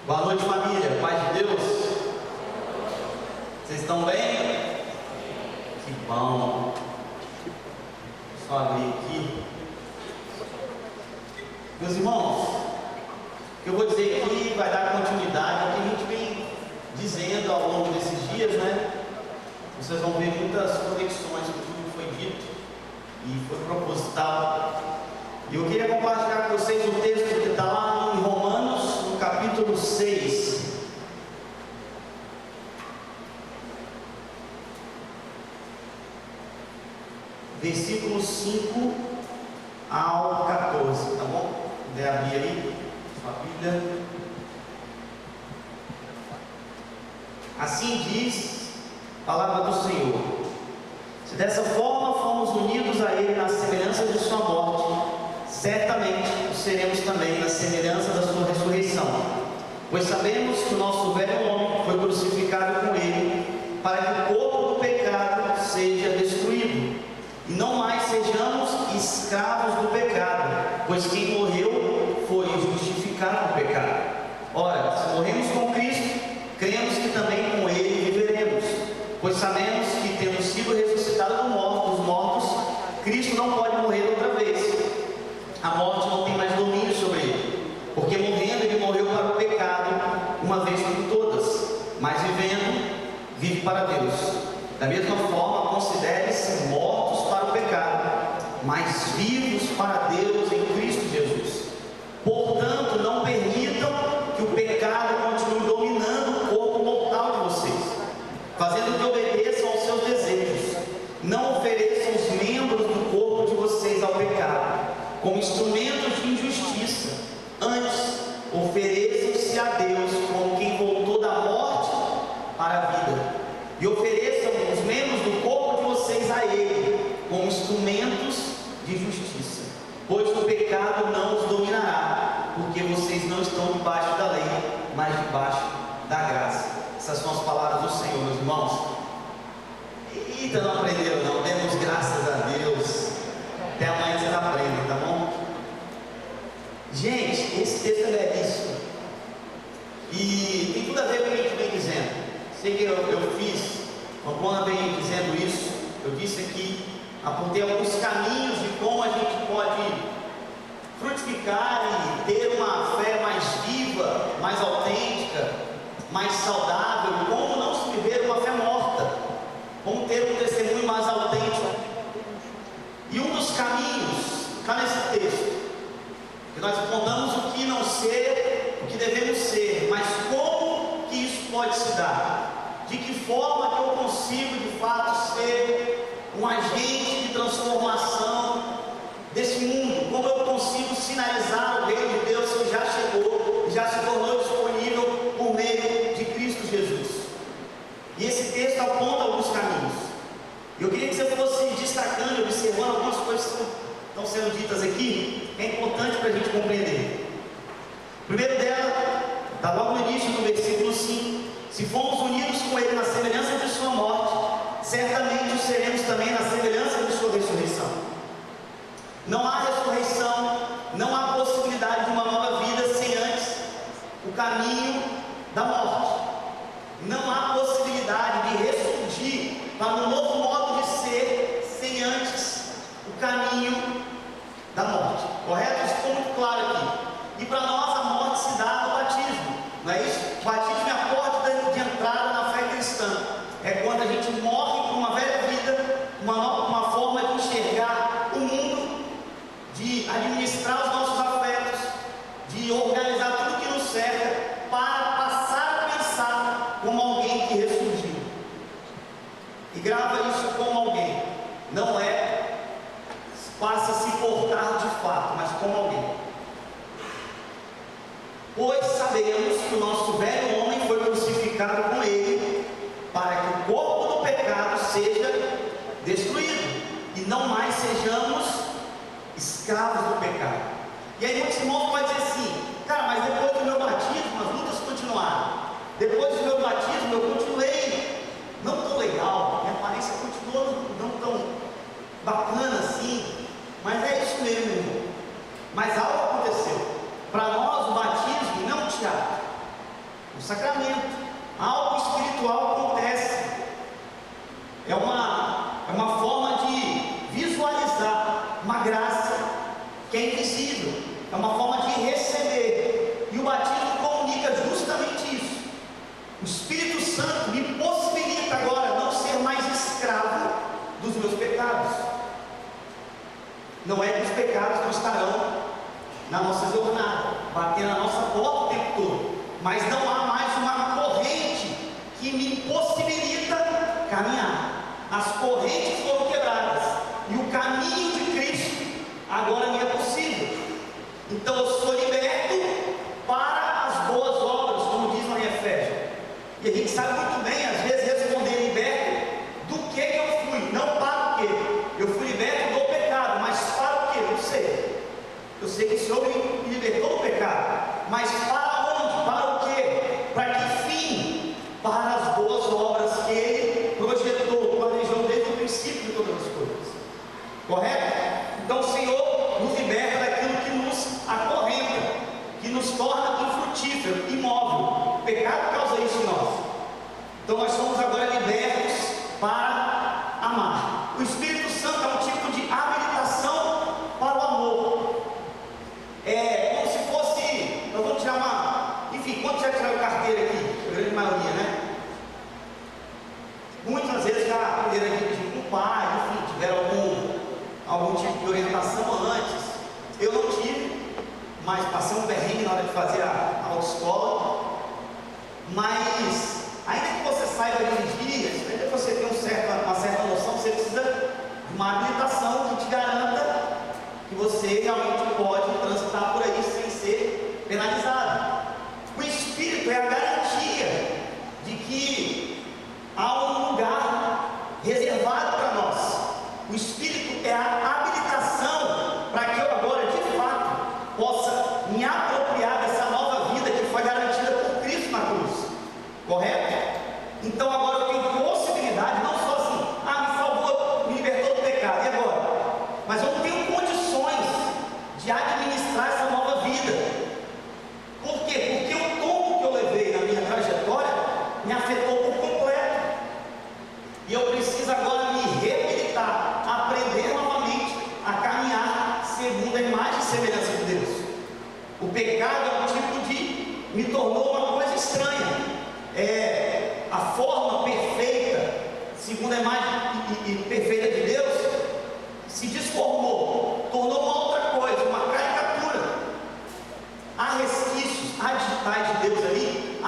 Boa noite, família. Paz de Deus. Vocês estão bem? Que bom. Só abrir aqui. Meus irmãos, o que eu vou dizer aqui vai dar continuidade ao que a gente vem dizendo ao longo desses dias, né? Vocês vão ver muitas conexões com tudo que foi dito e foi proposital. E eu queria compartilhar com vocês o texto que está lá em Romanos, no capítulo 6. Versículo 5 ao 14, tá bom? Puder abrir aí sua Bíblia. Assim diz a palavra do Senhor: se dessa forma fomos unidos a Ele na semelhança de sua morte, certamente o seremos também na semelhança da sua ressurreição. Pois sabemos que o nosso velho homem foi crucificado com Ele, para que o corpo do pecado seja destruído, e não mais sejamos escravos do pecado, pois quem morreu foi justificado do pecado. Ora, se morremos com Cristo, cremos que também com Ele viveremos, pois sabemos que, tendo sido ressuscitado dos mortos, Cristo não pode morrer outra vez. A morte não tem mais domínio sobre ele, porque morrendo ele morreu para o pecado uma vez por todas, mas vivendo, vive para Deus. Da mesma forma, considere-se mortos para o pecado, mas vivos para Deus em Cristo Jesus. Portanto, não permitam que o pecado continue dominando o corpo mortal de vocês, fazendo que obedeçam aos seus desejos. Não ofereçam os membros do corpo de vocês ao pecado como instrumentos de injustiça, antes ofereçam-se a Deus como quem voltou da morte para a vida, e ofereçam os membros do corpo de vocês a Ele como instrumentos de justiça, pois o pecado não os dominará, porque vocês não estão debaixo da lei, mas debaixo da graça. Essas são as palavras do Senhor, meus irmãos. Eita, não aprenderam não, demos graças a Deus. Até amanhã vocês aprendem, tá bom? Gente, esse texto é belíssimo e tem tudo a ver com o que a gente vem dizendo. Sei que eu fiz, quando vem dizendo isso, eu disse aqui, apontei alguns caminhos de como a gente pode frutificar e ter uma fé mais viva, mais autêntica, mais saudável, como não se viver uma fé morta, como ter um testemunho mais autêntico. E um dos caminhos está nesse texto, que nós apontamos o que não ser, o que devemos ser, mas como que isso pode se dar? De que forma que eu consigo de fato ser um agente de transformação desse mundo? Como eu consigo sinalizar o reino de Deus que já chegou, já se tornou disponível por meio de Cristo Jesus? E esse texto aponta alguns caminhos. Eu queria que você fosse destacando, observando algumas coisas que estão sendo ditas aqui, que é importante para a gente compreender. O primeiro dela, está logo no início do versículo 5: se fomos unidos com Ele na semelhança de sua morte, certamente o seremos também na semelhança de sua ressurreição. Não há ressurreição, não há possibilidade de uma nova vida sem antes o caminho da morte. Não há possibilidade de ressurgir para um novo modo de ser sem antes o caminho da morte. Correto? Isso ficou muito claro aqui. E para nós a morte se dá no batismo, não é isso? O batismo é a porta de entrada na fé cristã. É quando a gente morre para uma velha vida, uma forma de enxergar o mundo, de administrar os nossos afetos, de organizar tudo que nos cerca, para passar a pensar como alguém que ressurgiu. E grava isso como alguém, não é passa a se portar de fato, mas como alguém. Pois sabemos que o nosso velho homem foi crucificado com Ele, para que o corpo do pecado seja destruído, e não mais sejamos escravos do pecado. E aí muitos irmãos podem dizer assim: cara, mas depois do meu batismo as lutas continuaram. Depois do meu batismo eu continuei não tão legal, minha aparência continuou não tão bacana assim. Mas é isso mesmo, irmão. Mas algo aconteceu. Para nós o batismo não é um teatro. uma graça que é invisível, é uma forma de receber, e o batismo comunica justamente isso. O Espírito Santo me possibilita agora não ser mais escravo dos meus pecados. Não é que os pecados não estarão na nossa jornada, batendo na nossa porta o tempo todo, mas não há mais uma corrente que me possibilita caminhar. As correntes foram quebradas e o caminho de Cristo agora me é possível. Então eu sou liberto para as boas obras, como diz lá em Efésios. E a gente sabe muito bem, às vezes, responder liberto do que eu fui, não para o quê. Eu fui liberto do pecado, mas para o quê? Eu não sei. Eu sei que o Senhor me libertou do pecado, mas para onde? Para o quê? Para que fim? Para as boas obras que Ele projetou, planejou desde o princípio de todas as coisas. Correto? Então o Senhor nos liberta daquilo que nos acorrenta, que nos torna infrutífero, imóvel. O pecado causa isso em nós. Então nós somos agora libertos para amar. O Espírito Santo é um tipo de habilitação para o amor. É como se fosse, nós vamos tirar uma, enfim, quantos já tiraram carteira aqui? A grande maioria, né? Muitas vezes já aprenderam a dirigir com o pai, enfim, tiveram algum tipo de orientação antes. Eu não tive, mas passei um perrengue na hora de fazer a autoescola. Mas, ainda que você saiba dirigir, ainda que você tenha uma certa noção, você precisa de uma habilitação que te garanta que você realmente pode transitar por aí sem ser penalizado. O Espírito é a garantia de que há um lugar reservado para nós. O Espírito é a habilitação para que eu agora, de fato, possa me apropriar dessa nova vida que foi garantida por Cristo na cruz. Correto? Então agora eu tenho possibilidade, não só assim, me salvou, me libertou do pecado, e agora? Mas eu não tenho condições de administrar essa nova vida. Por quê? Porque o tombo que eu levei na minha trajetória me afetou por completo. E eu preciso agora me reabilitar, aprender novamente a caminhar segundo a imagem e semelhança de Deus. O pecado é um tipo de, me tornou uma coisa estranha. É a forma perfeita, segundo a imagem perfeita de Deus, se desformou, tornou uma outra coisa, uma caricatura. Há resquícios, há digitais de Deus ali?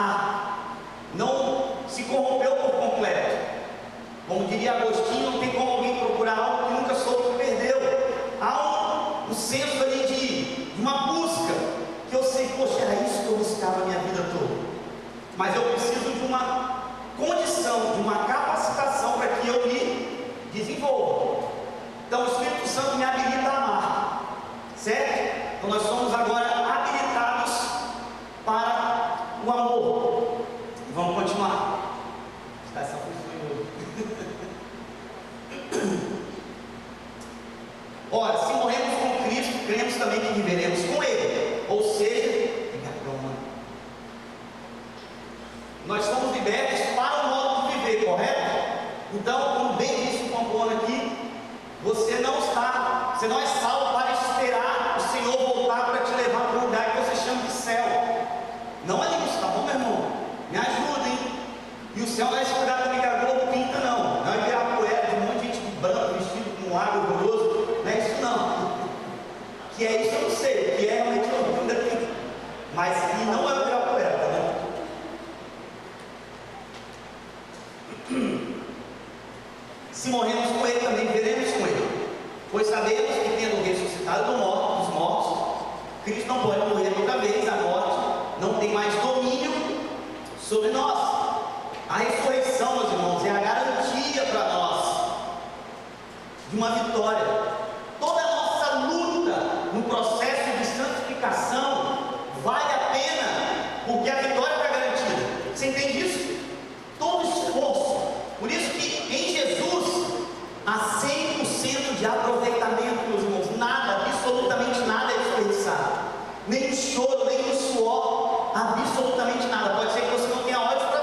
Não se corrompeu por completo. Como diria Agostinho, não tem como alguém procurar algo que nunca soube que perdeu. Há um senso ali de uma busca, que eu sei, poxa, era isso que eu buscava a minha vida toda. Mas eu preciso de uma condição, de uma capacitação para que eu me desenvolva. Então o Espírito Santo me habilita a amar, certo? Então nós somos agora habilitados para o amor. Vamos continuar. Essa foi Ora, se morremos com Cristo, cremos também que viveremos com Ele. Ou seja, nós somos libertos para o modo de viver, correto? Então, como bem disse o Pamplona aqui, você não é salvo para esperar o Senhor voltar para te levar para um lugar que você chama de céu. Não é isso, tá bom, meu irmão? Me ajuda, hein? E o céu não é esse lugar também que a Globo pinta, não. Não é virar poeira de um monte de gente de branco, vestido com água horroroso. Não é isso, não. Que é isso eu não sei, que é realmente o mundo daqui. Mas e não é virar poeira, tá bom? Se morremos com Ele, também viveremos com Ele. Pois sabemos que, tendo ressuscitado dos mortos, Cristo não pode morrer outra vez. A morte não tem mais domínio sobre nós. A ressurreição, meus irmãos, é a garantia para nós de uma vitória. Toda a nossa luta no processo de santificação vale a pena, porque a vitória está garantida. Você entende isso? Todo esforço. Por isso que em Jesus há 100% de aproveitamento, meus irmãos. Nada, absolutamente nada é desperdiçado. Nem o choro, nem o suor, absolutamente nada. Pode ser que você não tenha olhos para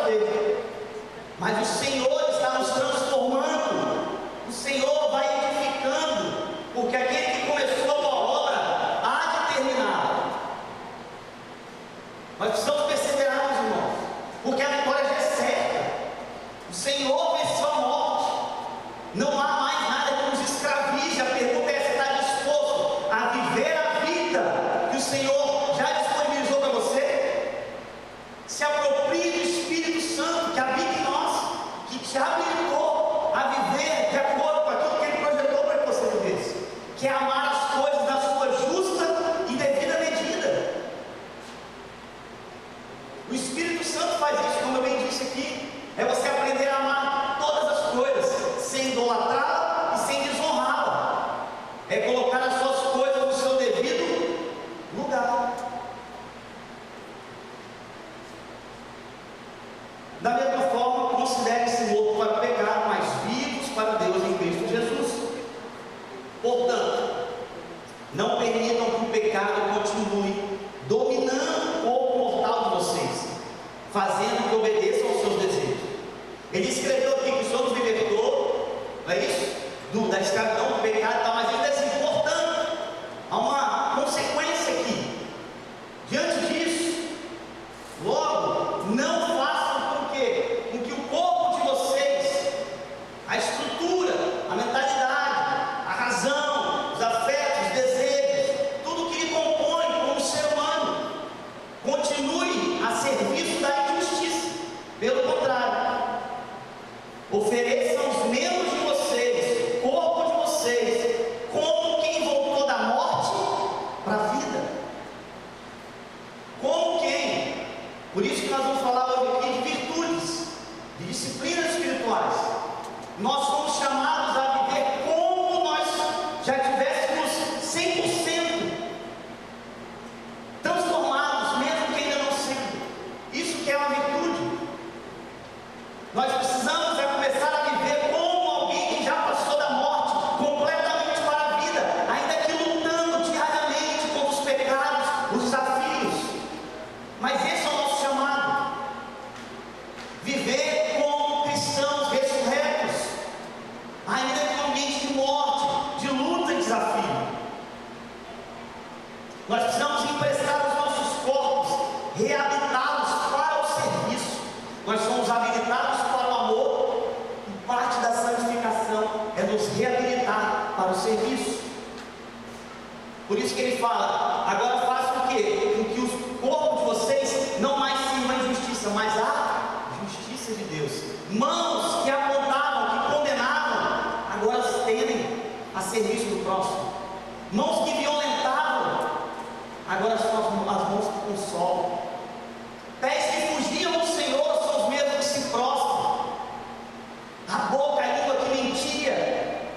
que é amar as coisas na sua justa e devida medida. O Espírito Santo faz isso, como eu bem disse aqui, é você aprender a amar todas as coisas, sem idolatrá-la e sem desonrá-la, é colocar as suas coisas no seu devido lugar. Da mesma forma, considere-se morto para o pecado, mas vivos para Deus em Cristo Jesus. Portanto, não permitam que o pecado continue dominando o corpo mortal de vocês, fazendo que obedeçam aos seus desejos. Ele escreveu aqui que o Senhor nos libertou, não é isso? Da escravidão, do pecado e tal, mas ainda assim, portanto, há uma consequência aqui. Diante disso, logo, não façam com que o corpo de vocês, a estrutura, a mentalidade, a razão, os afetos, os desejos, tudo que lhe compõe como ser humano, continue a serviço da injustiça. Pelo contrário, ofereçam os membros de vocês, o corpo de vocês, como quem voltou da morte para a vida. Como quem? Por isso que nós vamos falar hoje aqui de virtudes, de disciplinas espirituais. Nós somos chamados a viver como nós já tivéssemos 100% transformados, mesmo que ainda não sendo. Isso que é uma virtude. Nós precisamos começar a viver como alguém que já passou da morte completamente para a vida, ainda que lutando diariamente contra os pecados, os desafios. Mas esse é o nosso chamado. Viver como cristãos ressurretos, ainda que em um ambiente de morte, de luta e desafio. Nós precisamos emprestar os nossos corpos, reabilitá-los para o serviço. Nós somos habilitados para o amor, e parte da santificação é nos reabilitar para o serviço. Por isso que ele fala: agora façam o quê? Com que o corpo de vocês não mais sirva à injustiça, mas à justiça de Deus. Mãos que apontavam, que condenavam, agora se tendem a serviço do próximo. Mãos que violentavam, agora são as mãos que consolam. Pés que fugiam do Senhor são os mesmos que se prostram. A boca, a língua que mentia,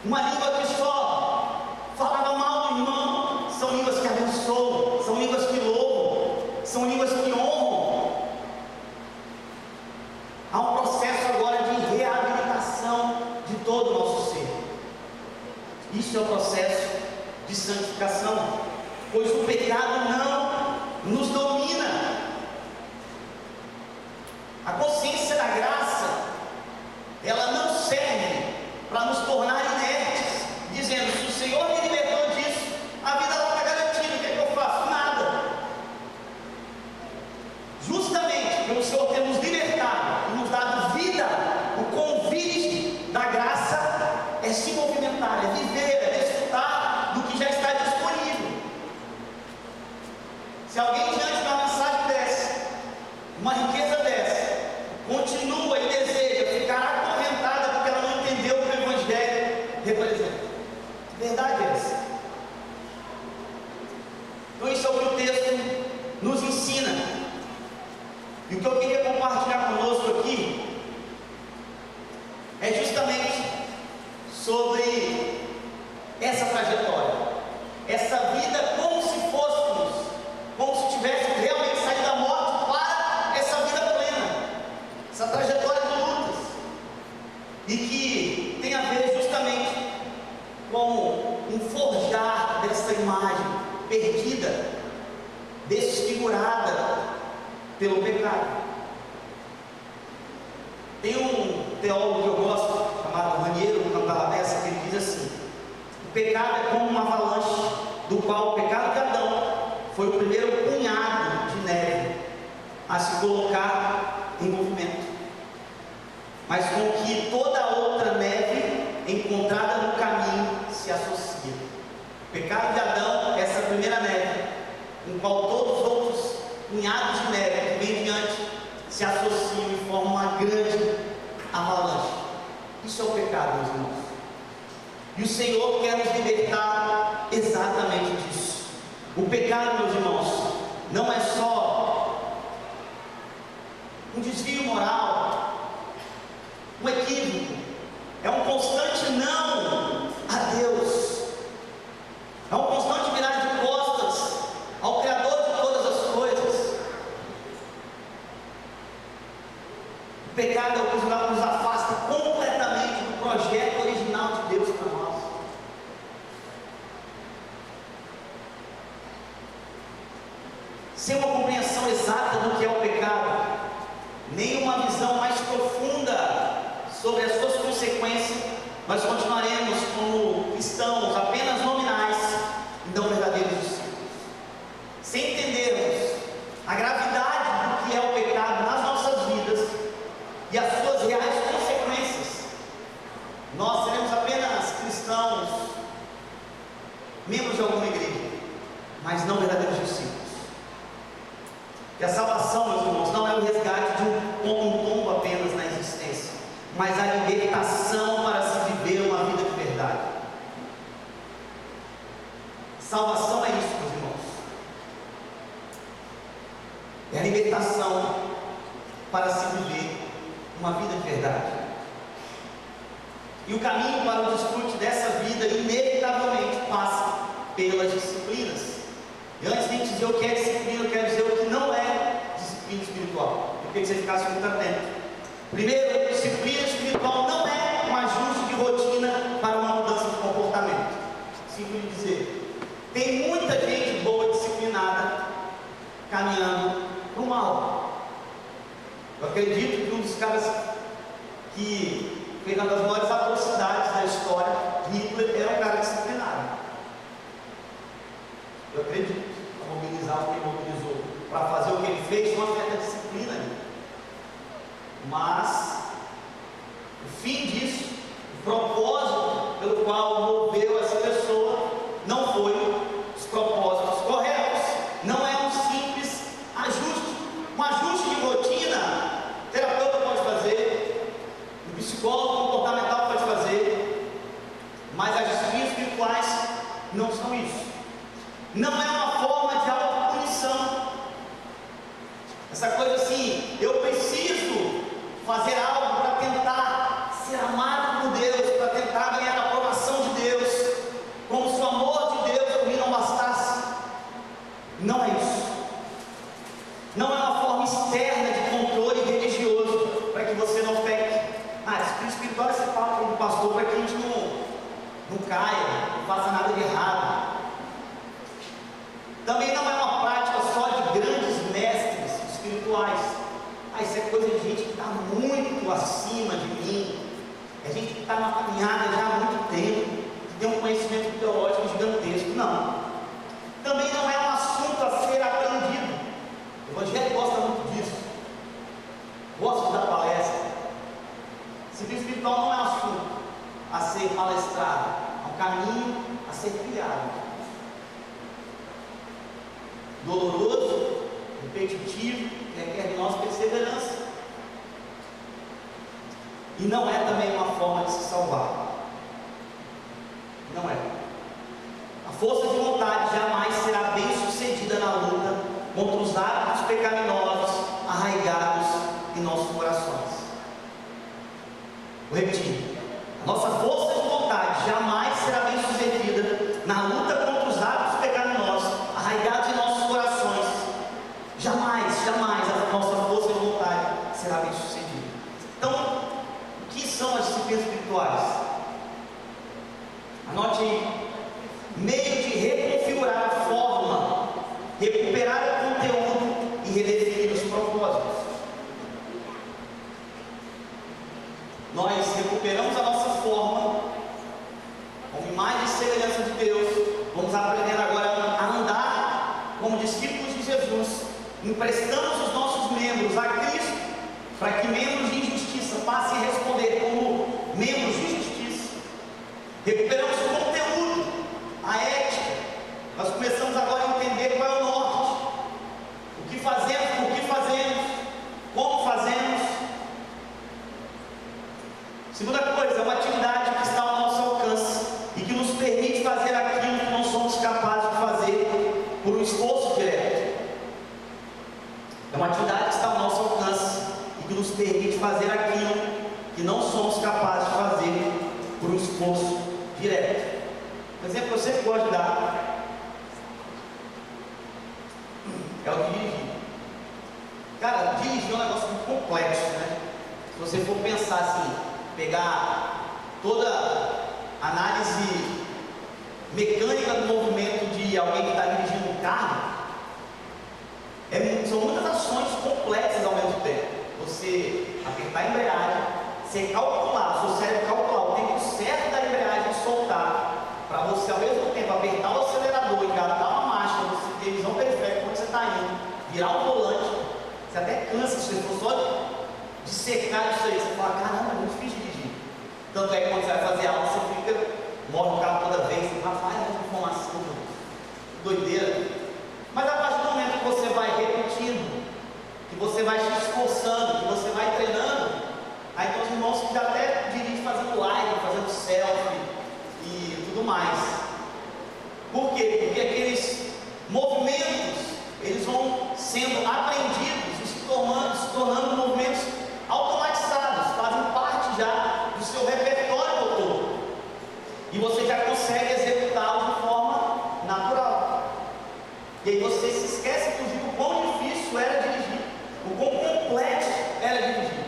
uma língua que só falava mal do irmão, são línguas que abençoam, são línguas que louvam, são línguas que honram. Há um processo agora de reabilitação de todo o nosso ser. Isso é o processo de santificação, pois o pecado não nos domina. A consciência da graça, ela não serve para nos tornar inertes, dizendo: se o Senhor me libertou disso, a vida não está garantida, o que é que eu faço? Nada. Justamente pelo Senhor ter nos libertado e nos dado vida, o convite da graça é se movimentar, é viver, é desfrutar do que já está disponível. Se alguém diante de uma mensagem dessa, uma riqueza dessa, continua e deseja ficar acorrentada porque ela não entendeu o que o Evangelho representa, verdade é essa. Então isso é o que o texto nos ensina. E o que eu queria compartilhar conosco aqui é justamente sobre essa trajetória, essa vida como se fôssemos, como se tivéssemos realmente saído da morte para essa vida plena, essa trajetória de lutas, e que tem a ver justamente com um forjar dessa imagem perdida, desfigurada pelo pecado. Tem um teólogo que eu gosto, chamado Raniero Cantalabessa, que ele diz assim: o pecado é como uma avalanche, do qual o pecado de Adão foi o primeiro punhado de neve a se colocar em movimento, mas com que toda outra neve encontrada no caminho se associa. O pecado de Adão é essa primeira neve, em qual todos os outros punhados de neve que vem diante se associam e formam uma grande avalanche. Isso é o pecado, meus irmãos. E o Senhor quer nos libertar exatamente disso. O pecado, meus irmãos, não é só um desvio moral, um equívoco, é um constante não a Deus, é um constante virar de costas ao Criador de todas as coisas. O pecado é o que nos afasta completamente do projeto original de Deus para nós. Sem uma compreensão exata do que é o pecado, nem uma visão mais profunda sobre as suas consequências, nós continuaremos como cristãos apenas nominais e não verdadeiros discípulos. Sem entendermos a gravidade do que é o pecado nas nossas vidas e as suas reais consequências, nós seremos apenas cristãos, membros de alguma igreja, mas não verdadeiros discípulos. E a salvação, meus irmãos, não é o resgate de um tombo apenas na existência, mas a libertação para se viver uma vida de verdade. Salvação é isso, meus irmãos. É a libertação para se viver uma vida de verdade. E o caminho para o desfrute dessa vida inevitavelmente passa pelas disciplinas. E antes de dizer o que é disciplina, eu quero dizer o que não é disciplina espiritual. Eu queria que você ficasse muito atento. Primeiro, disciplina espiritual não é um ajuste de rotina para uma mudança de comportamento. Simples de dizer. Tem muita gente boa, disciplinada, caminhando para o mal. Eu acredito que um dos caras que fez uma das maiores atrocidades da história, Hitler, era um cara disciplinado. Eu acredito, a mobilizar o que ele mobilizou, para fazer o que ele fez, uma certa disciplina ali. Mas, o fim disso, o propósito pelo qual moveu essa pessoa, não foi os propósitos corretos, não é um simples ajuste. Um ajuste de rotina, o terapeuta pode fazer, o psicólogo comportamental pode fazer, mas as disciplinas espirituais não são isso. Não é uma forma de autopunição. Essa coisa assim, eu preciso fazer algo para tentar ser amado por Deus, para tentar ganhar a aprovação de Deus, como se o amor de Deus por mim não bastasse. Não é isso. Não é uma forma externa de controle religioso para que você não peque. Disciplina espiritual você fala como pastor para que a gente não caia, não faça nada de errado. Também não é uma prática só de grandes mestres espirituais. Isso é coisa de gente que está muito acima de mim. É gente que está na caminhada já há muito tempo, que tem um conhecimento teológico gigantesco. Não. Também não é um assunto a ser aprendido. O Evangelho gosta muito disso. Gosta de dar palestra. Disciplina espiritual não é um assunto a ser palestrado. É um caminho a ser trilhado. Doloroso, repetitivo, requer de nós perseverança. E não é também uma forma de se salvar. Não é. A força de vontade jamais será bem sucedida na luta contra os hábitos pecaminosos arraigados em nossos corações. Vou repetir. A nossa força de vontade jamais será bem sucedida na luta contra os hábitos pecaminosos arraigados em nossos corações. Jamais, jamais a nossa força de vontade será bem sucedida. Então, o que são as disciplinas espirituais? Anote aí. Meio de reconfigurar a forma, recuperar o conteúdo e redefinir os propósitos. Nós recuperamos a nossa forma, como imagem e semelhança de Deus. Vamos aprender agora a andar como discípulos de Jesus. Emprestamos os nossos membros a Cristo, para que membros de injustiça passem a responder como membros de justiça. Recuperamos o conteúdo, a ética. Nós começamos agora a entender qual é o norte, o que fazemos, por que fazemos, como fazemos. Segunda coisa, é uma atividade que está ao nosso alcance e Um exemplo que eu sempre gosto de dar é o de dirigir. Cara, dirigir é um negócio muito complexo, né? Se você for pensar assim, pegar toda a análise mecânica do movimento de alguém que está dirigindo um carro, são muitas ações complexas ao mesmo tempo. Você apertar a embreagem, você calcular, seu cérebro calcular o tempo certo da embreagem soltar, para você ao mesmo tempo apertar o acelerador, engatar uma marcha, você ter visão periférica onde você está indo, virar o volante. Você até cansa, se você for só de secar isso aí, você fala, caramba, é muito difícil dirigir. Tanto é que quando você vai fazer aula, você fica, move o carro toda vez, você fala, muita informação, doideira. Mas a partir do momento que você vai repetindo, que você vai se esforçando, que você vai treinando, aí tem os irmãos que já até dirigem fazendo live, fazendo selfie e tudo mais. Por quê? Porque aqueles movimentos, eles vão sendo aprendidos e se tornando movimentos automatizados, fazem parte já do seu repertório motor. E você já consegue executá-los de forma natural. E aí você se esquece, inclusive, o quão difícil era dirigir, o quão complexo era dirigir.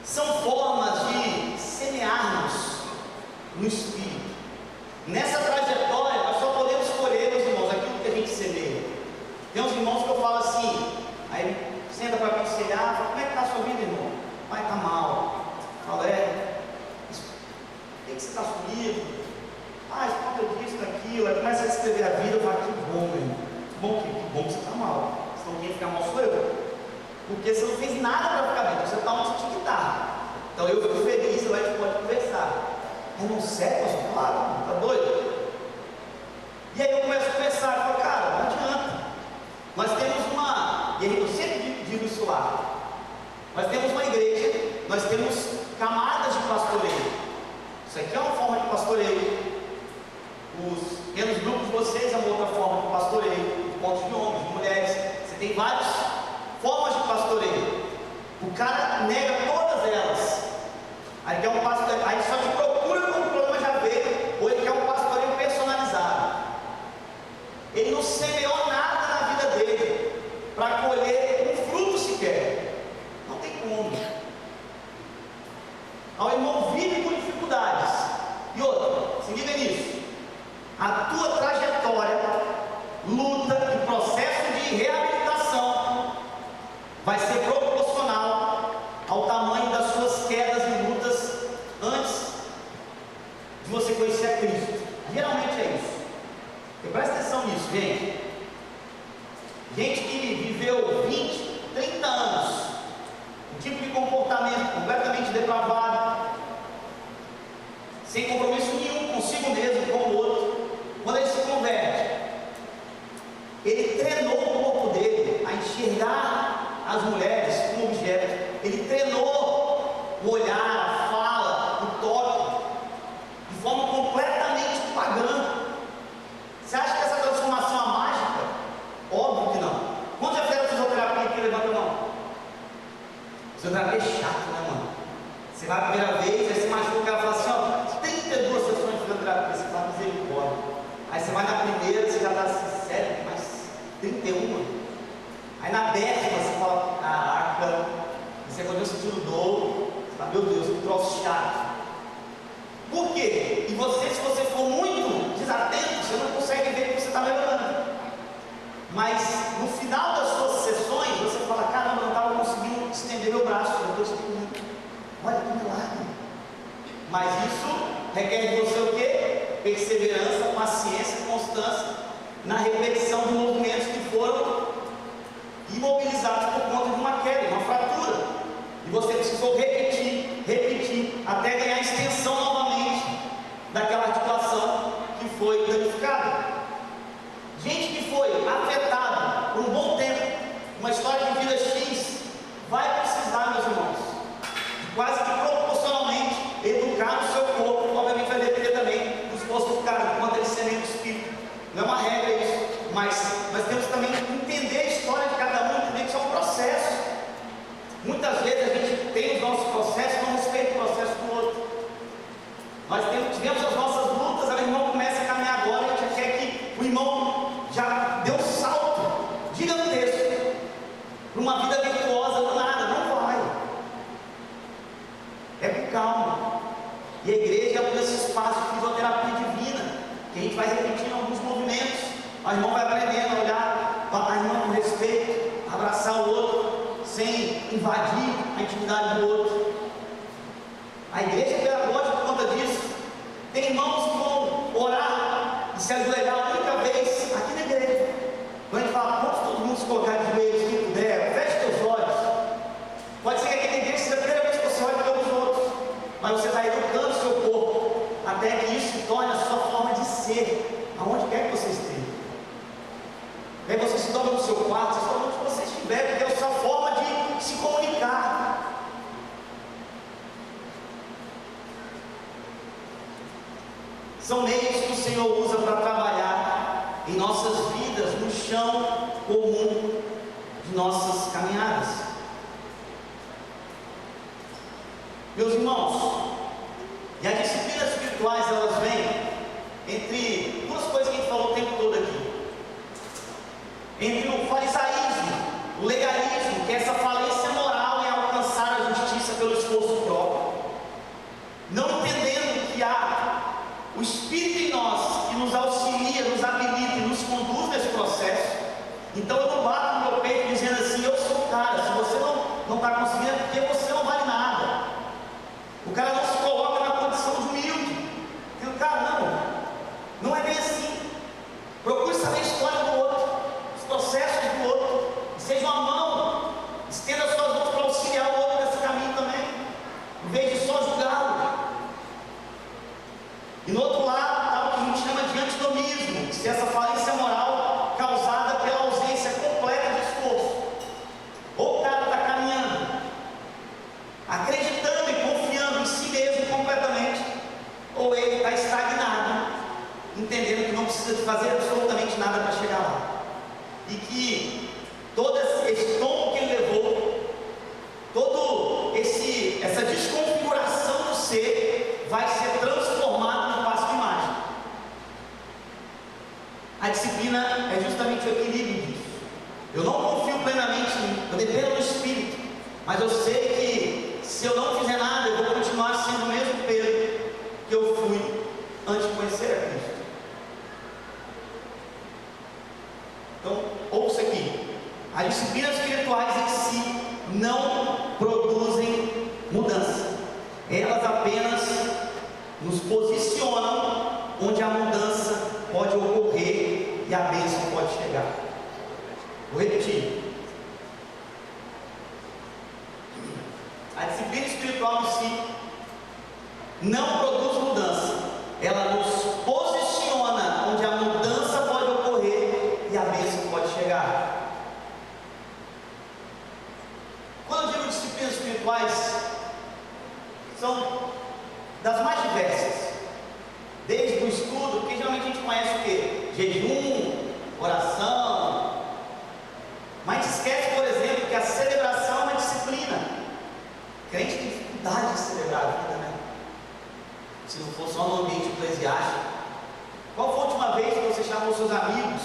São formas de semearmos no Espírito. Nessa trajetória, nós só podemos escolher, meus irmãos, aquilo que a gente semeia. Tem uns irmãos que eu falo assim, aí senta para aconselhar, fala, como é que está a sua vida, irmão? Pai, está mal. Fala, por que você está sumido? Por conta disso, daquilo. Aí começa a escrever a vida, eu falo, que bom, meu irmão. Que bom que você está mal. Se alguém ficar mal, sou eu. Porque você não fez nada para ficar bem, você está onde você tinha que estar. Então eu fico feliz, a gente pode conversar. Mas não sério, pastor? Claro, está doido? E aí eu começo a conversar, eu falo, cara, não adianta. Nós temos uma, e eu sempre digo isso lá, nós temos uma igreja, nós temos camadas de pastoreio. Isso aqui é uma forma de pastoreio. Os pequenos grupos de vocês é uma outra forma de pastoreio, de pontos de homens, de mulheres. Você tem várias formas de pastoreio. O cara nega todas elas. Aí quer um pastoreio, aí só te procura quando o problema já veio, ou ele quer um pastoreio personalizado. Ele não semeou nada na vida dele para colher um fruto sequer. Não tem como. Ao irmão vive com dificuldades. E outra, se liga nisso. A tua trajetória, luta e processo de reabilitação vai ser proporcional ao tamanho das suas quedas e lutas antes de você conhecer a Cristo. Geralmente é isso. Porque presta atenção nisso, gente. Gente que viveu 20, 30 anos, um tipo de comportamento completamente depravado, sem compromisso nenhum consigo mesmo, com o outro. Quando ele se converte, ele treinou o corpo dele a enxergar as mulheres como objeto. Ele treinou o olhar, a fala, o toque, de forma completamente pagã. Você acha que essa transformação é mágica? Óbvio que não. Quando já fizeram fisioterapia aqui, levanta a mão. Fisioterapia é chato, né, mano? Você vai a primeira vez, aí você machuca, o cara fala assim, 32 sessões de fisioterapia, você fala misericórdia. Aí você vai na primeira, você já está assim, sério, mas 31. Aí na 10ª você fala, caraca, você continua sentindo dor, você fala, meu Deus, que troço chato. Por quê? E você, se você for muito desatento, você não consegue ver que você está melhorando. Mas no final das suas sessões, você fala, caramba, eu não estava conseguindo estender meu braço, eu estou estendendo. Olha que milagre. Mas isso requer de você o quê? Perseverança, paciência, constância na repetição de movimentos que foram imobilizados por conta de uma queda, uma fratura. E você precisou repetir, até ganhar extensão novamente daquela articulação que foi danificada. Gente que foi afetada por um bom tempo, uma história de vida X, vai precisar, meus irmãos, de quase que proporcionalmente educar o seu corpo. Obviamente vai depender também do esforço do cara, quanto ele semeia no espírito. Não é uma regra isso, mas nós temos também que entender a história de cada um, entender que isso é um processo. Muitas vezes a gente tem os nossos processos as nossas lutas, o irmão começa a caminhar agora, a gente já quer que o irmão já deu um salto gigantesco para uma vida virtuosa do nada. Não vai. É com calma. E a igreja é um desses espaços de fisioterapia divina, que a gente vai repetindo alguns movimentos. O irmão vai aprendendo a olhar para a irmã com respeito, abraçar o outro, sem invadir a intimidade do outro. A igreja é pedagógica por conta disso. Tem irmãos que vão orar e se ajoelhar a única vez aqui na igreja. Quando a gente fala, vamos todo mundo se colocar de joelhos, quem puder, feche teus olhos. Pode ser que aqui na igreja seja a primeira vez que você olha pelos outros, mas você está educando o seu corpo até que isso se torne a sua forma de ser, aonde quer que você esteja. Aí você se dobra no seu quarto, você se dobra onde você estiver, porque é a sua forma de se comunicar. São meios que o Senhor usa para trabalhar em nossas vidas, no chão comum de nossas caminhadas. Meus irmãos, e as disciplinas espirituais, elas vêm entre duas coisas que a gente falou o tempo todo aqui. Entre o farisaísmo, o legalismo, que é essa falência moral em alcançar a justiça pelo esforço próprio, não entendendo que há o Espírito em nós que nos auxilia, nos habilita e nos conduz nesse processo. Então eu não bato no meu peito dizendo assim, eu sou o cara, se você não está conseguindo é porque você não vale nada. O cara não se coloca na condição de humilde. O cara não é bem assim. Procure saber a história do outro, os processos do outro, e seja uma mão, estenda as suas mãos para auxiliar o outro nesse caminho também, em vez de só julgá-lo. E no outro lado está o que a gente chama de antinomismo, que é essa falência moral causada pela ausência completa de esforço. Ou o cara está caminhando, acreditando e confiando em si mesmo completamente, ou ele está estagnado, entendendo que não precisa de fazer absolutamente nada para chegar lá. E que todo esse tombo que ele levou, toda essa desconfiguração do ser, vai ser transformado num passo de imagem. A disciplina é justamente o equilíbrio disso. Eu não confio plenamente em mim, eu dependo do Espírito, mas eu sei que se eu não fizer nada, eu vou continuar sendo o mesmo Pedro que eu fui antes de conhecer a Cristo. Então, ouça aqui. As disciplinas espirituais em si não produzem mudança. Elas apenas nos posicionam onde a mudança pode ocorrer e a bênção pode chegar. Vou repetir. A disciplina espiritual em si não produz mudança. Ela nos posiciona onde a mudança pode ocorrer e a bênção pode chegar. Quando eu digo disciplinas espirituais, são das mais diversas. Desde o estudo, porque geralmente a gente conhece o quê? Jejum, oração. Mas esquece, por exemplo, que a celebração é uma disciplina. O crente tem dificuldade de celebrar a vida, né? Se não for só no ambiente eclesiástico. Qual foi a última vez que você chamou seus amigos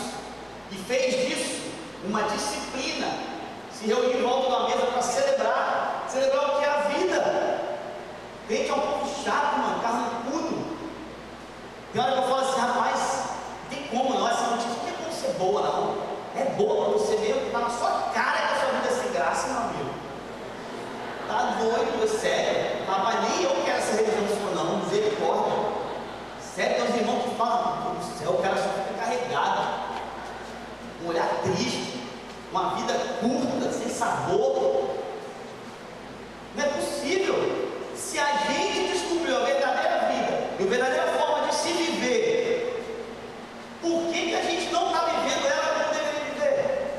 e fez disso uma disciplina? Se reunir em volta de uma mesa para celebrar o que é a vida. Crente é um povo chato, mano, carrancudo. Tem hora que eu falo assim, rapaz, não tem como não, essa notícia não tem como ser boa não. É boa para você mesmo, está na sua cara que a sua vida é sem graça, meu amigo. Tá doido, é sério. Rapaz, nem eu quero essa religião sua não, misericórdia. Sério, tem uns irmãos que falam, meu Deus do céu, o cara só fica carregado. Um olhar triste, uma vida curta, sem sabor. Não é possível. Se a gente descobriu a verdadeira vida e a verdadeira forma de se viver, por que a gente não está vivendo ela como deveria viver?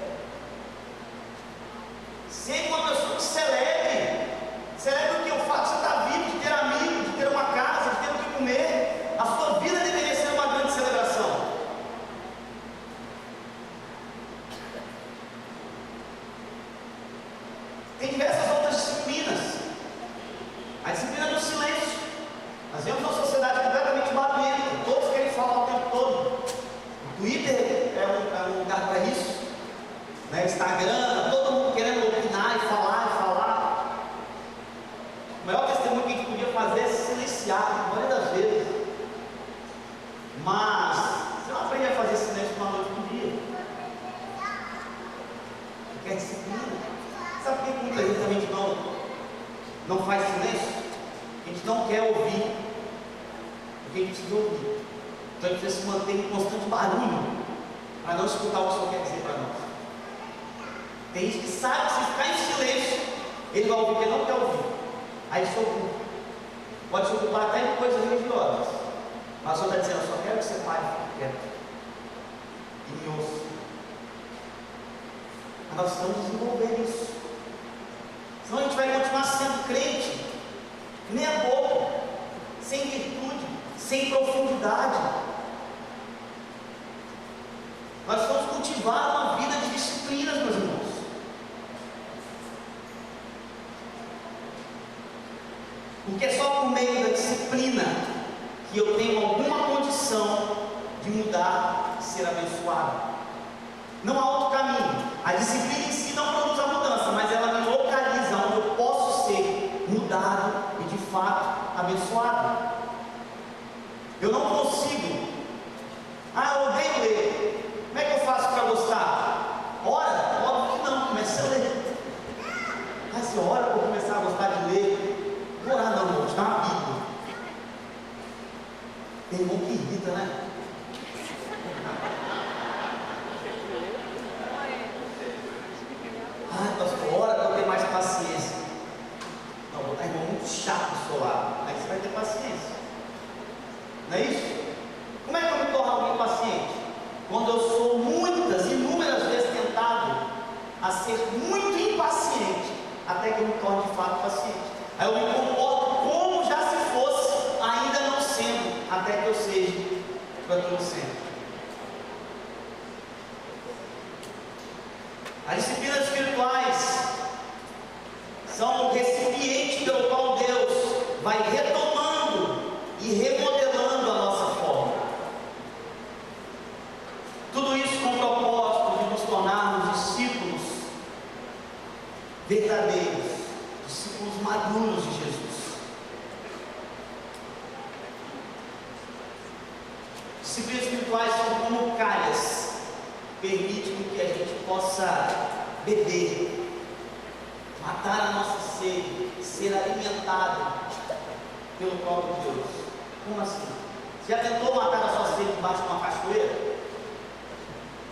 Ser uma pessoa que celebre o que? O fato de você estar vivo, de ter amigos, de ter uma casa, de ter o que comer. A sua vida deveria ser uma grande celebração. porque a gente precisa ouvir. Então a gente precisa se manter em constante barulho para não escutar o que o Senhor quer dizer para nós. Tem gente que sabe que se ficar em silêncio, ele vai ouvir, porque ele não quer ouvir. Aí se ocupa. Pode se ocupar até em coisas religiosas. Mas o Senhor está dizendo, eu só quero que você pare e fique quieto. E me ouça. Mas nós estamos desenvolvendo isso. Senão a gente vai continuar sendo crente, meia boca, sem virtude, sem profundidade. Nós vamos cultivar uma vida de disciplinas, meus irmãos. Porque é só por meio da disciplina que eu tenho alguma condição de mudar e ser abençoado. Não há outro caminho. A disciplina em si não produz a mudança, mas ela me localiza onde eu posso ser mudado e de fato abençoado. Eu não consigo. Eu odeio ler. Como é que eu faço para gostar? Ora? Óbvio que não, comece a ler. Se ora para eu começar a gostar de ler, vou orar não, vou estudar uma Bíblia. Tem irmão que irrita, né? Pastor, ora para eu ter mais paciência. Não, vou estar irmão muito chato do seu lado. Aí você vai ter paciência. Não é isso? Como é que eu me torno alguém paciente? Quando eu sou inúmeras vezes tentado a ser muito impaciente, até que eu me torne de fato paciente. Aí eu me comporto como já se fosse, ainda não sendo, até que eu seja quando eu sendo. As disciplinas espirituais são o recipiente pelo qual Deus vai retomando e remodelando a nossa forma. Tudo isso com o propósito de nos tornarmos discípulos verdadeiros, discípulos maduros de Jesus. Disciplinas espirituais são como calhas, permitem que a gente possa beber, matar a nossa sede, ser alimentado pelo próprio Deus. Como assim? Você já tentou matar a sua sede debaixo de uma cachoeira?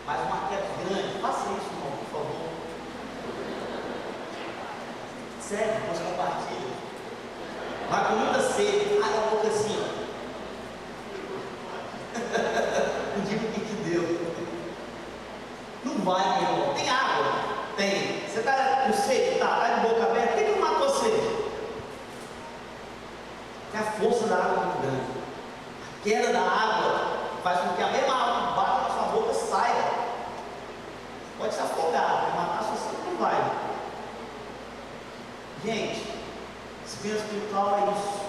Faz uma queda grande, faça isso, irmão, por favor. Sério, depois compartilha. Vai com muita sede, abre a boca assim, ó. Não diga o que deu. Não vai, meu irmão. Tem água? Tem. Você está com sede? Está de boca aberta? Por que não matou a sede? Porque a força da água é muito grande. A queda da água faz com que a mesma água que bate na sua boca saia. Pode se afogar, mas matar a sua sede não vai. Gente, disciplina espiritual é isso.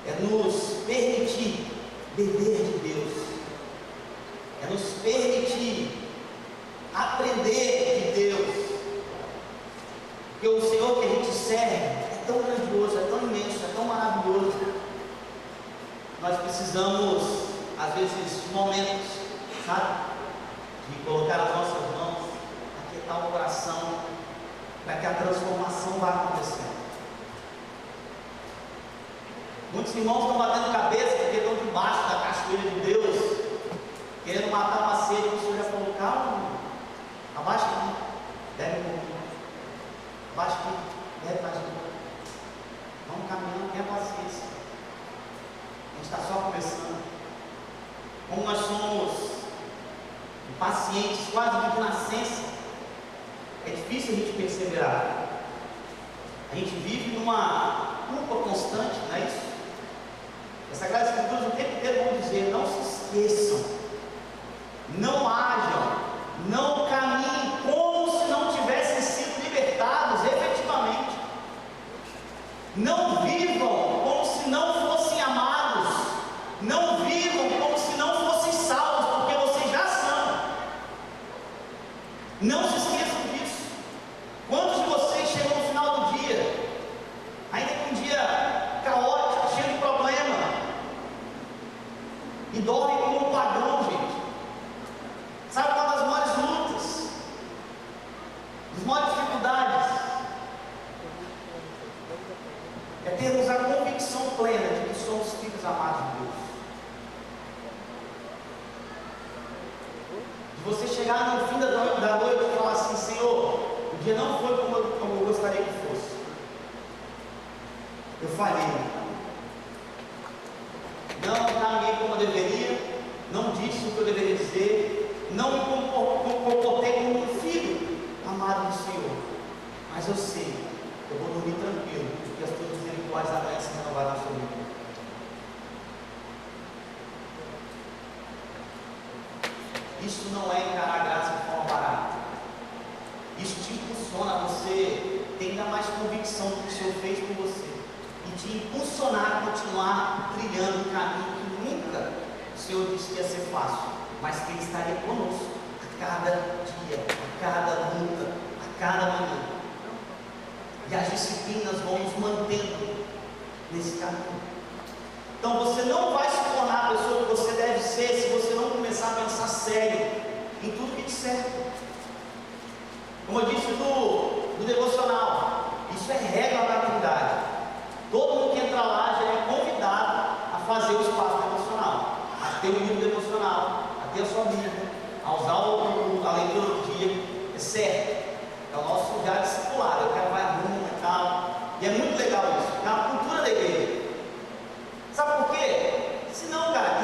É nos permitir beber de Deus. É nos permitir aprender de Deus. Porque o Senhor que a gente serve é tão grandioso, é tão imenso, é tão maravilhoso. Nós precisamos, às vezes, de momentos, sabe? De colocar as nossas mãos, aquietar o coração, para que a transformação vá acontecendo. Muitos irmãos estão batendo cabeça porque estão debaixo da cachoeira de Deus, querendo matar uma sede. O Senhor já falou: calma, abaixa aqui, bebe um pouquinho, abaixa aqui, bebe mais um pouco. Vamos caminhando, tenha paciência. A gente está só começando. Como nós somos impacientes, quase de nascença, é difícil a gente perseverar. A gente vive numa culpa constante, não é isso? As Sagradas Escrituras o tempo inteiro vão dizer: não se esqueçam, não hajam, não caminhem como se não tivessem sido libertados efetivamente. Não vivam como se não fossem amados. Não vivam como se não fossem salvos, porque vocês já são. Não se esqueçam disso. Quantos de vocês chegam no final do dia, ainda com um dia caótico, cheio de problema, e dormem como um pagão, gente? Sabe qual é das maiores lutas, das maiores dificuldades? É termos a convicção plena de que somos filhos você chegar no fim da noite e falar assim: Senhor, o dia não foi como eu gostaria que fosse. Eu falhei. Não caminhei como eu deveria, não disse o que eu deveria dizer, não me comportei como um filho amado do Senhor. Mas eu sei, eu vou dormir tranquilo, porque as tuas misericórdias amanhã se renovarão sobre mim. Isso não é encarar a graça de forma barata. Isso te impulsiona a você ter ainda mais convicção do que o Senhor fez por você. E te impulsionar a continuar trilhando um caminho que nunca o Senhor disse que ia ser fácil, mas que Ele estaria conosco a cada dia, a cada luta, a cada manhã. E as disciplinas vão nos mantendo nesse caminho. Então você não vai se tornar a pessoa que você deve ser se você não começar a pensar sério em tudo que disser. Como eu disse no devocional, isso é regra da Trindade. Todo mundo que entra lá já é convidado a fazer o espaço devocional, a ter o livro devocional, a ter a sua Bíblia, a usar a leitura do dia. É certo, é o nosso lugar discipulado, eu quero vai rumo e tal. E é muito legal isso, é uma cultura da igreja. Sabe por quê? Senão, cara,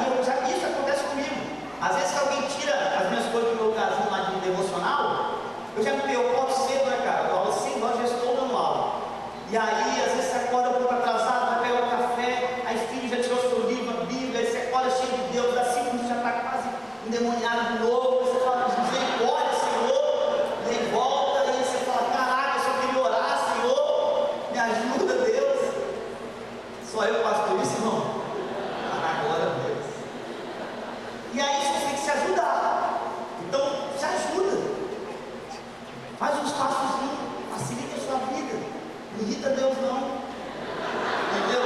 isso acontece comigo. Às vezes que alguém tira as minhas coisas do meu lugarzinho lá de devocional, eu já me preocupo cedo, né, cara? Eu aula 100 horas, já estou dando aula. E aí, às vezes você acorda um pouco atrasado, vai pegar o café, aí filho já tirou o seu livro, a Bíblia, aí você acorda cheio de Deus, dá 5 minutos, já está quase endemoniado de novo, você fala, misericórdia, Senhor, e aí volta, e aí você fala, caraca, eu só queria orar, Senhor, me ajuda, Deus. Só eu faço isso, irmão? Glória a Deus. E aí você tem que se ajudar. Então, se ajuda. Faz uns passozinhos, facilita a sua vida. Não irrita Deus não. Entendeu?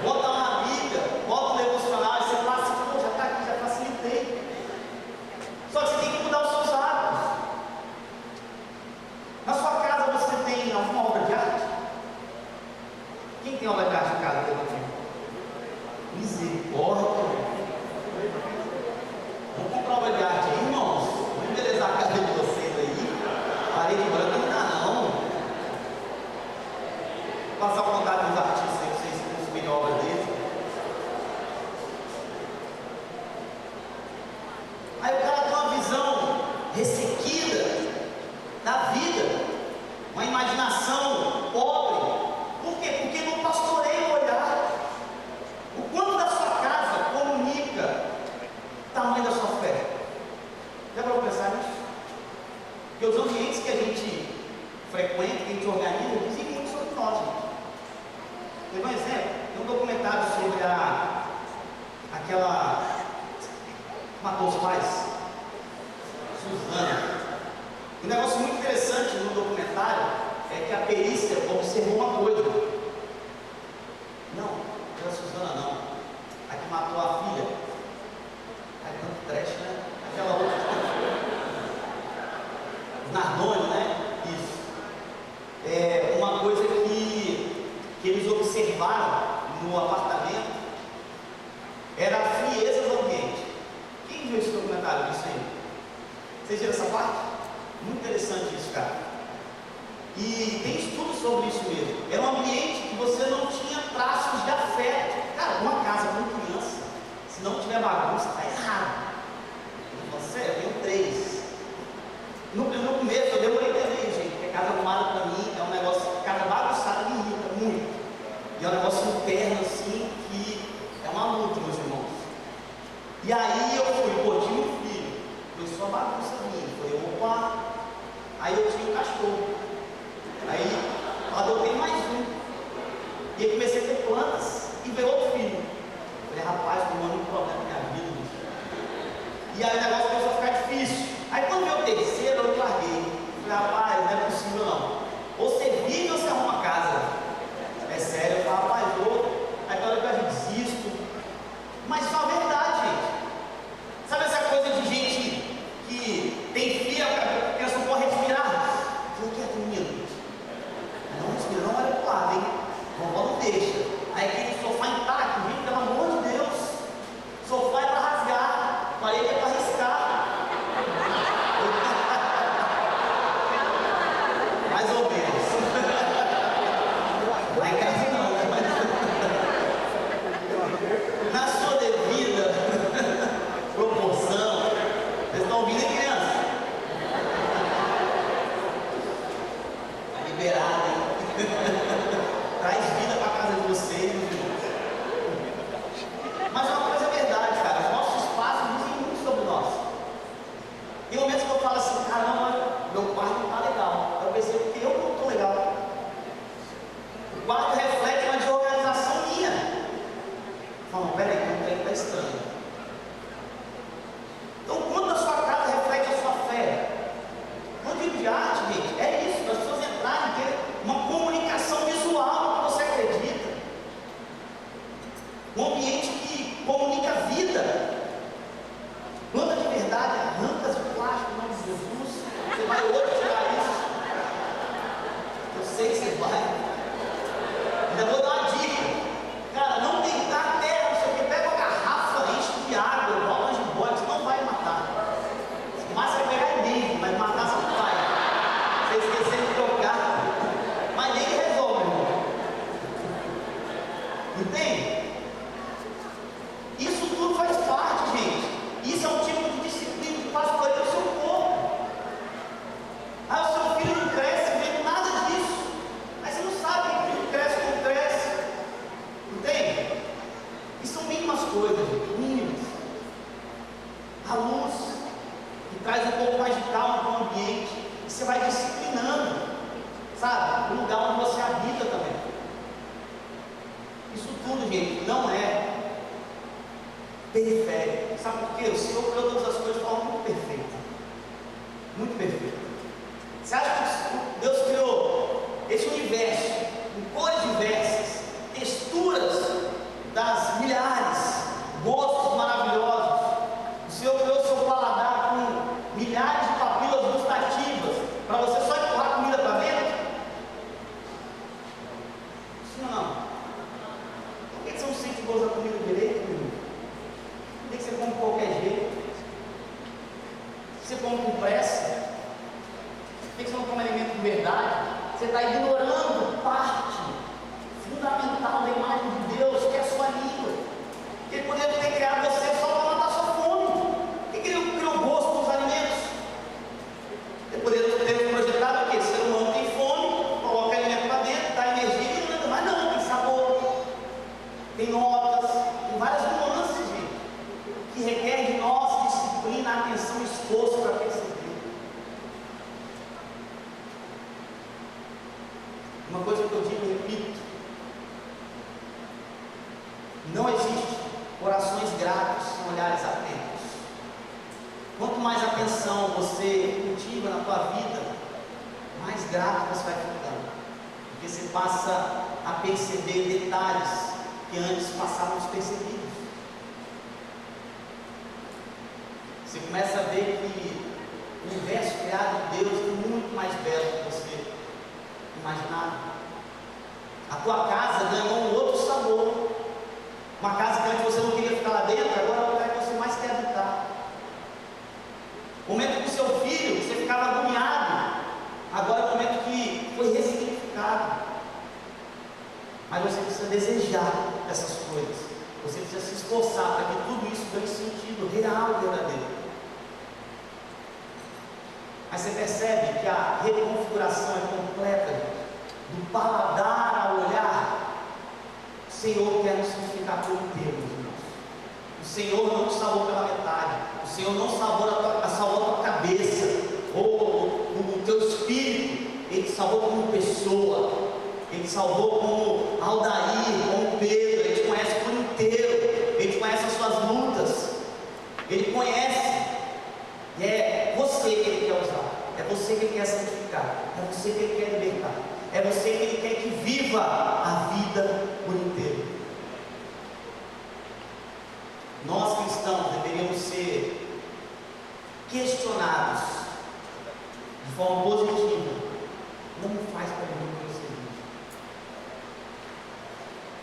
Bota uma Bíblia, bota um devocional, e você fala assim, pô, já está aqui, já facilitei. Só que você tem que mudar os seus hábitos. Na sua casa você tem alguma obra de arte? Quem tem obra de arte em casa? Misericórdia. Vamos comprar obra de arte aí, irmãos. Vamos embelezar a casa de vocês aí. Parede branca não dá não. Vou passar o contato dos artistas aí para vocês consumirem a obra deles. Aí o cara tem uma visão ressequida da vida, uma imaginação pobre. Por quê? Porque não pastoreia o olhar. O quanto da sua casa comunica o tamanho da sua fé? Já para pensar nisso? Porque os ambientes que a gente frequenta, que a gente organiza, dizem muito sobre nós, gente. Tem um exemplo? Tem um documentário sobre aquela que matou os pais, Suzana. Um negócio muito interessante no documentário é que a perícia observou uma coisa. Não era Suzana não, a que matou a filha. É tanto trash, né? Aquela outra. Nardoni, né? Isso. É uma coisa que eles observaram no apartamento era a frieza do ambiente. Quem viu esse documentário disso aí? Vocês viram essa parte? Muito interessante isso, cara. E tem estudo sobre isso mesmo. Era um ambiente que você não tinha traços de afeto. Cara, uma casa com criança, se não tiver bagunça, está errado. Você, eu tenho 3. No começo eu demorei também, gente, porque casa arrumada para mim é um negócio, casa bagunçada me irrita muito. E é um negócio interno assim que é uma luta, meus irmãos. E aí eu fui, pô, tinha um filho, começou a bagunça minha. Falei, opa, aí eu tinha um cachorro. Aí eu adotei mais um. E aí comecei a ter plantas e veio outro filho. Falei, rapaz, tem um problema na minha vida. E aí o negócio começou a ficar difícil. Aí quando veio o terceiro, eu larguei. Falei, rapaz, não é possível não. Ou você vive ou você arruma casa. É sério, eu falei, rapaz, vou. Aí toda hora que eu desisto. Mas isso é uma verdade, gente. Sabe essa coisa de gente que tem filho, a criança não pode respirar? Falei, que é menino? Não respira, não olha pro lado, hein? Vovó não deixa. Aí aquele sofá intacto, gente, pelo amor de Deus. Sofá é para rasgar, parede é para riscar. Não, peraí, não tem que estar estranho. Então, quando a sua casa reflete a sua fé, quando eu digo de arte, gente, é isso, as pessoas entrarem e ter uma comunicação visual que você acredita, um ambiente que comunica a vida. Planta de verdade, arranca de plástico em nome de Jesus. Você vai hoje tirar isso. Eu sei que você vai. Ainda vou dar uma dica. Cara, não tentar terra, não sei o que. Pega uma garrafa, enche de água, igual de bote, não vai matar. Mas você vai pegar dentro, mas matar você não vai. Você esquecer de trocar. Mas nem resolve, irmão. Entende? Isso tudo faz parte, gente. Isso é um tipo de disciplina que faz parte do seu corpo. Ah, o seu filho não cresce vendo nada disso. Mas você não sabe que o filho cresce ou não cresce. Entende? Isso são mínimas coisas, gente, mínimas. A luz que traz um pouco mais de calma para o ambiente. E você vai disciplinando, sabe? O lugar onde você habita também. Isso tudo, gente, não é periférico. Sabe por quê? O Senhor criou todas as coisas de forma muito perfeita. Muito perfeita. Você acha que Deus criou esse universo com cores diversas, texturas das milhares, gostos maravilhosos? O Senhor criou seu paladar com milhares de papilas gustativas para você só empurrar comida para dentro? Sim ou não? Por que você não sente gosto da comida direito, meu irmão? Por que você come de qualquer jeito? Você come com pressa? Por que você não come alimento de verdade? Você está ignorando parte fundamental da imagem de Deus, que é a sua língua. Ele poderia ter criado você só para matar sua fome. Por que ele criou gosto nos alimentos? Ele poderia ter projetado o quê? O ser humano tem fome, coloca alimento para dentro, dá energia e anda. Mas não, tem sabor, tem notas, tem várias nuances, gente, que requer de nós disciplina, atenção e esforço para perceber. Uma coisa que eu digo e repito: não existe orações gratas sem olhares atentos. Quanto mais atenção você cultiva na tua vida, mais grato você vai ficando, porque você passa a perceber detalhes que antes passavam despercebidos. Você começa a ver que o universo criado por Deus é muito mais belo do que você imaginava. A tua casa ganhou um outro sabor. Uma casa que antes você não queria ficar lá dentro, agora é o lugar que você mais quer habitar. O momento com o seu filho, você ficava agoniado, agora é o momento que foi ressignificado. Mas você precisa desejar essas coisas. Você precisa se esforçar para que tudo isso ganhe sentido real e verdadeiro. Mas você percebe que a reconfiguração é completa, do paladar ao olhar. O Senhor quer nos santificar por inteiro, meus irmãos. O Senhor não te salvou pela metade. O Senhor não salvou a tua cabeça ou o teu espírito. Ele te salvou como pessoa. Ele te salvou como Aldair, como Pedro. Ele te conhece por inteiro. Ele te conhece as suas lutas. Ele conhece. E é você que Ele quer usar. É você que Ele quer santificar. É você que Ele quer libertar. É você que Ele quer que viva a vida por inteiro. Nós cristãos deveríamos ser questionados de forma positiva. Não faz para mim o que você diz.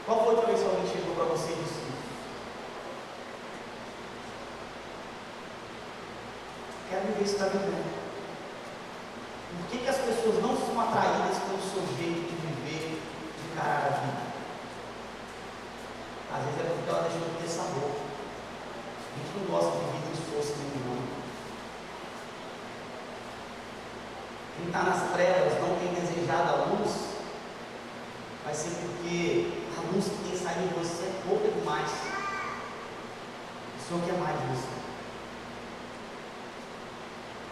Qual foi a última vez que alguém chegou para você e disse isso? Quero ver se está vivendo. Por que as pessoas não são atraídas pelo seu jeito de viver, de encarar a vida? Às vezes é porque ela deixou de ter sabor. A gente não gosta de vida de esforço nenhum. Quem está nas trevas não tem desejado a luz, vai ser porque a luz que tem saído de você é pouca demais. O Senhor quer mais de você.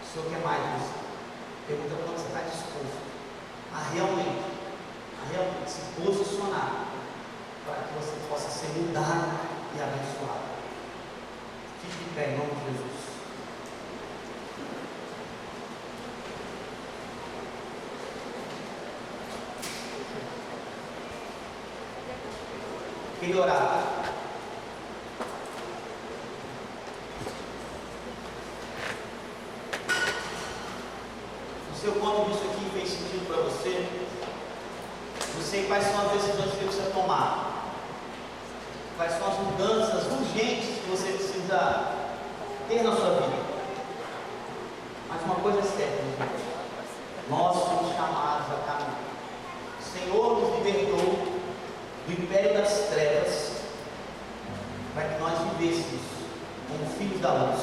O Senhor quer mais de você. Pergunta quando você está disposto a realmente se posicionar para que você possa ser mudado e queria orar. Não sei o quanto disso aqui fez sentido para você. Não sei quais são as decisões que você precisa tomar. Quais são as mudanças urgentes que você precisa ter na sua vida. Mas uma coisa é certa, gente. Nós somos chamados a caminhar. O Senhor nos libertou do império das trevas para que nós vivêssemos como filhos da luz.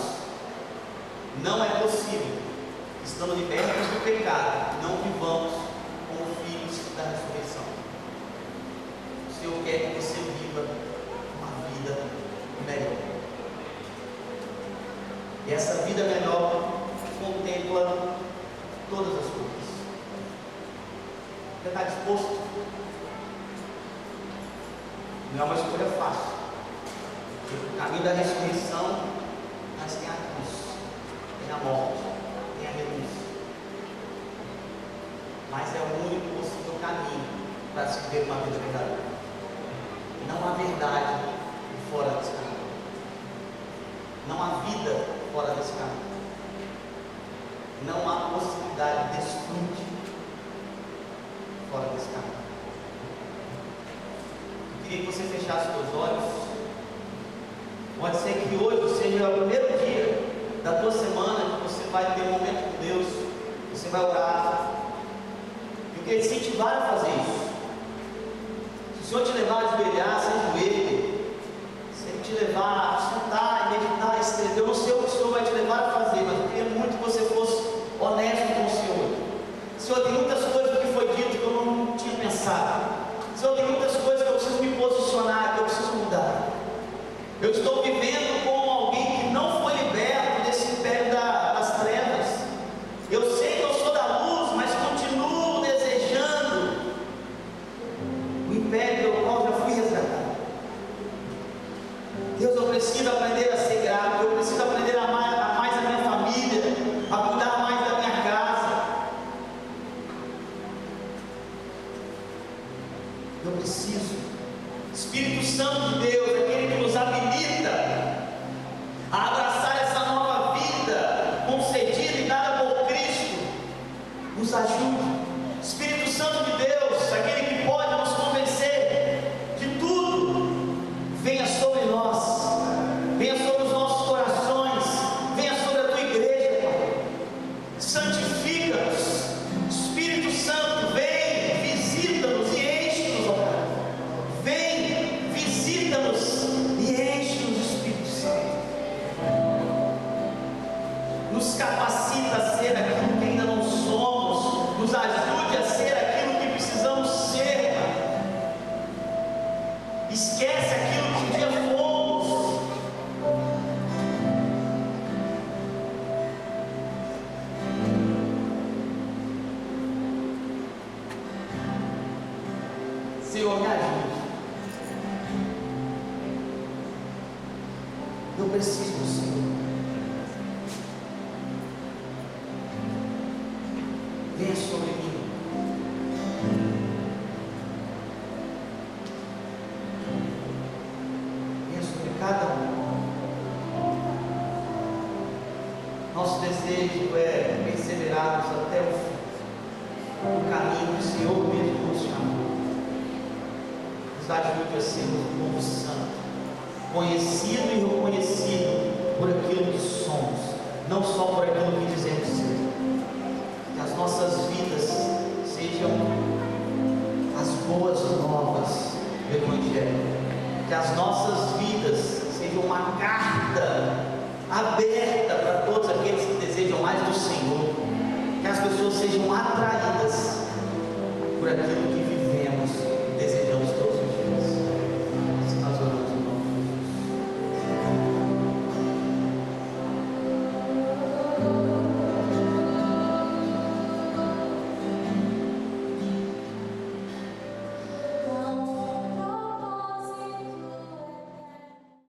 Não é possível, estando libertos do pecado, não vivamos como filhos da ressurreição. O Senhor quer que você viva uma vida melhor. E essa vida melhor contempla todas as coisas. Você está disposto? Não é uma escolha fácil. O caminho da ressurreição, mas tem a cruz, tem a morte, tem a renúncia. Mas é o único possível caminho para se viver uma vida verdadeira. Não há verdade fora desse caminho. Não há vida fora desse caminho. Não há possibilidade de desfrute fora desse caminho. Eu queria que você fechasse os seus olhos. Pode ser que hoje seja o primeiro dia da tua semana que você vai ter um momento com Deus, você vai orar. Eu queria te incentivar a fazer isso. Se o Senhor te levar a ajoelhar, sem joelho, se Ele te levar a sentar, meditar, escrever, eu não sei o que o Senhor vai te levar a fazer, mas eu queria muito que você fosse honesto com o Senhor. Senhor, tem muitas coisas que foi dito que eu não tinha pensado. Senhor, tem muitas coisas que eu preciso me posicionar, que eu preciso mudar. Eu estou vivendo como alguém que não foi liberto desse império das trevas. Eu sei que eu sou da luz, mas continuo desejando o império do qual já fui resgatado. Deus, eu preciso aprender a ser grato. Eu preciso aprender a amar mais a minha família, a cuidar mais da minha casa. Eu preciso. Espírito Santo de Deus, aquele que nos habilita a abraçar essa nova vida concedida e dada por Cristo, nos ajude. Espírito Santo de Deus, aquele que pode nos convencer de tudo, venha sobre nós, venha sobre os nossos corações, venha sobre a tua igreja, Pai. Santifica-nos. Espírito Santo, vem, visita-nos e enche-nos, ó Pai. Vem, visita-nos e enche-nos, Espírito Santo. Nos capacita a ser aquilo que ainda não somos, nos ajude a ser aquilo que precisamos ser. Esquece aquilo que um dia fomos. Senhor, me ajude. Eu preciso do Senhor. Venha sobre mim. Venha sobre cada um. Nosso desejo é perseverarmos até o fim do caminho que o Senhor mesmo nos chamou. Nos ajude a sermos um povo santo, conhecido e reconhecido por aquilo que somos, não só por aquilo que dizemos ser. Que as nossas vidas sejam as boas novas do Evangelho. Que as nossas vidas sejam uma carta aberta para todos aqueles que desejam mais do Senhor. Que as pessoas sejam atraídas por aquilo que vivemos e desejamos todos os dias. Assim nós oramos em nome de Jesus.